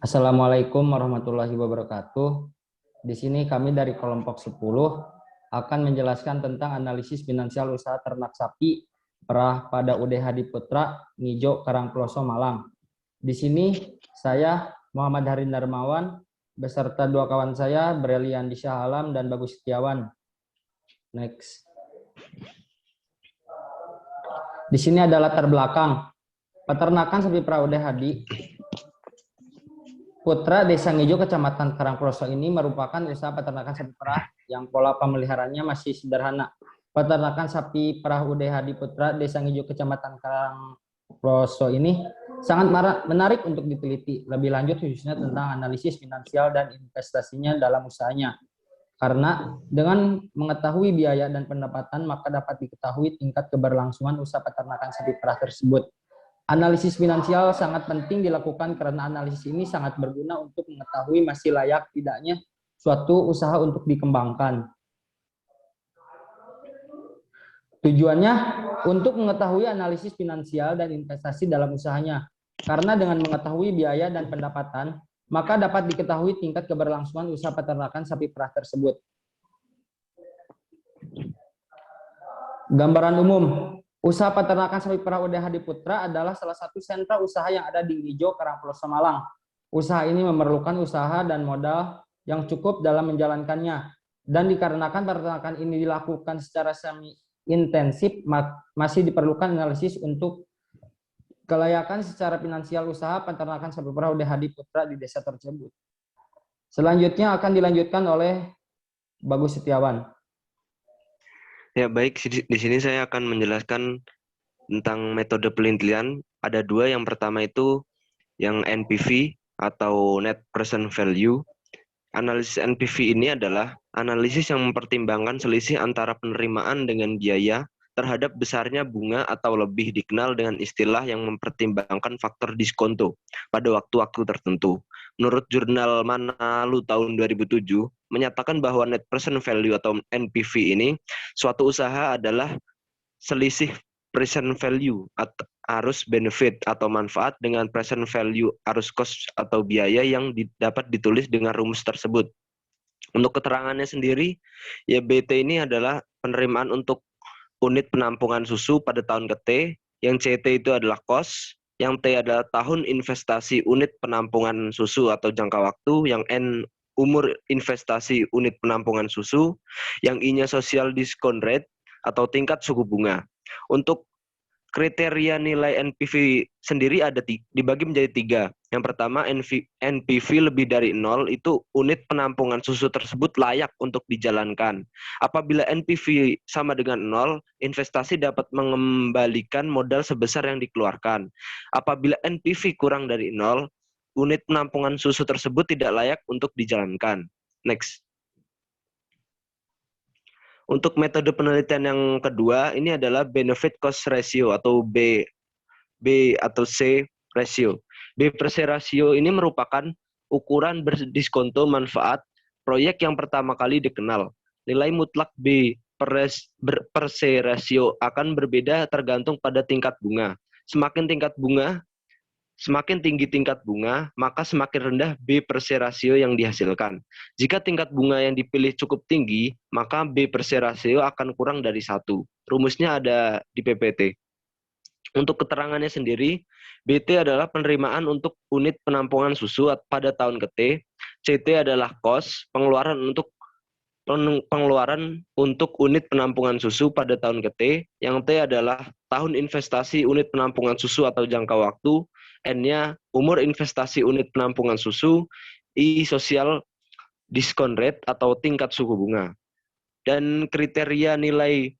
Assalamualaikum warahmatullahi wabarakatuh. Di sini kami dari kelompok 10 akan menjelaskan tentang analisis finansial usaha ternak sapi perah pada UD Hadi Putra, Ngijo, Karangploso, Malang. Di sini saya Muhammad Harin Darmawan beserta dua kawan saya, Brelian Syah Alam dan Bagus Setiawan. Next. Di sini ada latar belakang. Peternakan sapi perah UD Hadi Putra Desa Ngijo, Kecamatan Karangploso ini merupakan usaha peternakan sapi perah yang pola pemeliharaannya masih sederhana. Peternakan sapi perah UD Hadi Putra Desa Ngijo, Kecamatan Karangploso ini sangat menarik untuk diteliti lebih lanjut, khususnya tentang analisis finansial dan investasinya dalam usahanya. Karena dengan mengetahui biaya dan pendapatan, maka dapat diketahui tingkat keberlangsungan usaha peternakan sapi perah tersebut. Analisis finansial sangat penting dilakukan karena analisis ini sangat berguna untuk mengetahui masih layak tidaknya suatu usaha untuk dikembangkan. Tujuannya untuk mengetahui analisis finansial dan investasi dalam usahanya. Karena dengan mengetahui biaya dan pendapatan, maka dapat diketahui tingkat keberlangsungan usaha peternakan sapi perah tersebut. Gambaran umum. Usaha peternakan sapi perah UD Hadi Putra adalah salah satu sentra usaha yang ada di Ngijo, Karangploso, Malang. Usaha ini memerlukan usaha dan modal yang cukup dalam menjalankannya. Dan dikarenakan peternakan ini dilakukan secara semi intensif, masih diperlukan analisis untuk kelayakan secara finansial usaha peternakan sapi perah UD Hadi Putra di desa tersebut. Selanjutnya akan dilanjutkan oleh Bagus Setiawan. Ya, baik. Di sini saya akan menjelaskan tentang metode penelitian. Ada dua. Yang pertama itu yang NPV atau Net Present Value. Analisis NPV ini adalah analisis yang mempertimbangkan selisih antara penerimaan dengan biaya terhadap besarnya bunga, atau lebih dikenal dengan istilah yang mempertimbangkan faktor diskonto pada waktu-waktu tertentu. Menurut jurnal Manalu tahun 2007, menyatakan bahwa net present value atau NPV ini suatu usaha adalah selisih present value atau arus benefit atau manfaat dengan present value arus cost atau biaya yang dapat ditulis dengan rumus tersebut. Untuk keterangannya sendiri, ya BT ini adalah penerimaan untuk unit penampungan susu pada tahun ke-T, yang CT itu adalah cost, yang T adalah tahun investasi unit penampungan susu atau jangka waktu, yang N umur investasi unit penampungan susu, yang I-nya social discount rate atau tingkat suku bunga. Untuk kriteria nilai NPV sendiri dibagi menjadi 3. Yang pertama, NPV lebih dari 0, itu unit penampungan susu tersebut layak untuk dijalankan. Apabila NPV sama dengan 0, investasi dapat mengembalikan modal sebesar yang dikeluarkan. Apabila NPV kurang dari 0, unit penampungan susu tersebut tidak layak untuk dijalankan. Next. Untuk metode penelitian yang kedua, ini adalah benefit cost ratio atau B atau C ratio. B per C ratio ini merupakan ukuran berdiskonto manfaat proyek yang pertama kali dikenal. Nilai mutlak B per C ratio akan berbeda tergantung pada tingkat bunga. Semakin tinggi tingkat bunga, maka semakin rendah B per C rasio yang dihasilkan. Jika tingkat bunga yang dipilih cukup tinggi, maka B per C rasio akan kurang dari 1. Rumusnya ada di PPT. Untuk keterangannya sendiri, BT adalah penerimaan untuk unit penampungan susu pada tahun ke-T, CT adalah cost, pengeluaran untuk unit penampungan susu pada tahun ke-T, yang T adalah tahun investasi unit penampungan susu atau jangka waktu, N-nya umur investasi unit penampungan susu, I social discount rate atau tingkat suku bunga. Dan kriteria nilai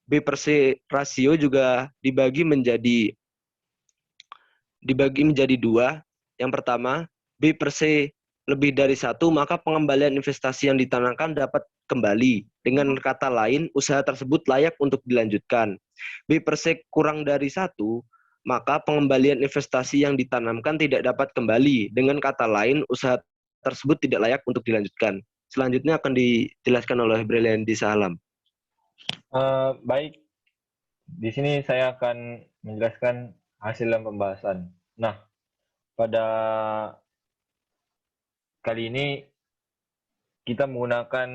B per C rasio juga dibagi menjadi 2. Yang pertama, B per C lebih dari 1, maka pengembalian investasi yang ditanamkan dapat kembali. Dengan kata lain, usaha tersebut layak untuk dilanjutkan. B per C kurang dari 1, maka pengembalian investasi yang ditanamkan tidak dapat kembali. Dengan kata lain, usaha tersebut tidak layak untuk dilanjutkan. Selanjutnya akan dijelaskan oleh Brelian Syah Alam. Baik, di sini saya akan menjelaskan hasil dan pembahasan. Nah, pada kali ini kita menggunakan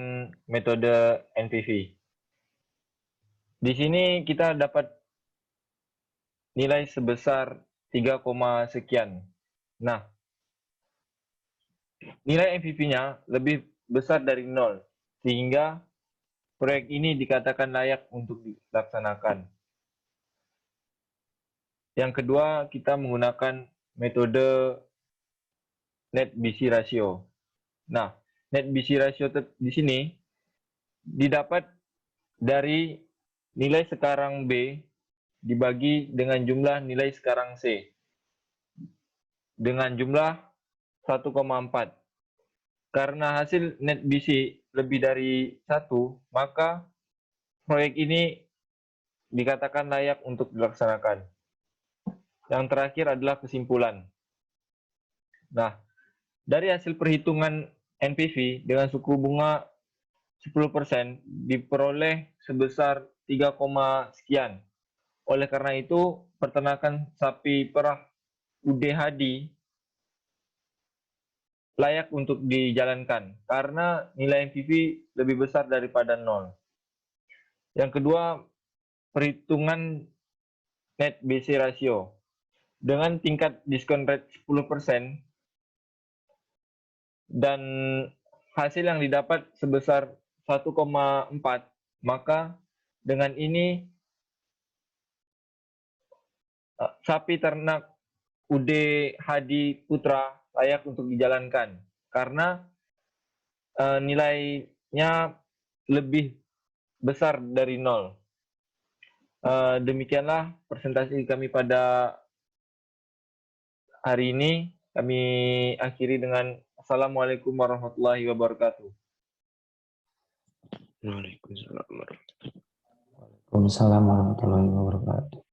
metode NPV. Di sini kita dapat nilai sebesar 3, sekian. Nah, nilai NPV-nya lebih besar dari 0, sehingga proyek ini dikatakan layak untuk dilaksanakan. Yang kedua, kita menggunakan metode net BC ratio. Nah, net BC ratio di sini didapat dari nilai sekarang B dibagi dengan jumlah nilai sekarang C dengan jumlah 1,4. Karena hasil net BC lebih dari 1, maka proyek ini dikatakan layak untuk dilaksanakan. Yang terakhir adalah kesimpulan. Nah, dari hasil perhitungan NPV dengan suku bunga 10% diperoleh sebesar 3, sekian. Oleh karena itu, peternakan sapi perah UDHD layak untuk dijalankan karena nilai NPV lebih besar daripada 0. Yang kedua, perhitungan net BC ratio. Dengan tingkat diskon rate 10% dan hasil yang didapat sebesar 1,4, maka dengan ini sapi ternak UDHD Putra layak untuk dijalankan karena nilainya lebih besar dari 0. Demikianlah presentasi kami pada hari ini. Kami akhiri dengan Assalamualaikum warahmatullahi wabarakatuh. Waalaikumsalam warahmatullahi wabarakatuh. Waalaikumsalam warahmatullahi wabarakatuh.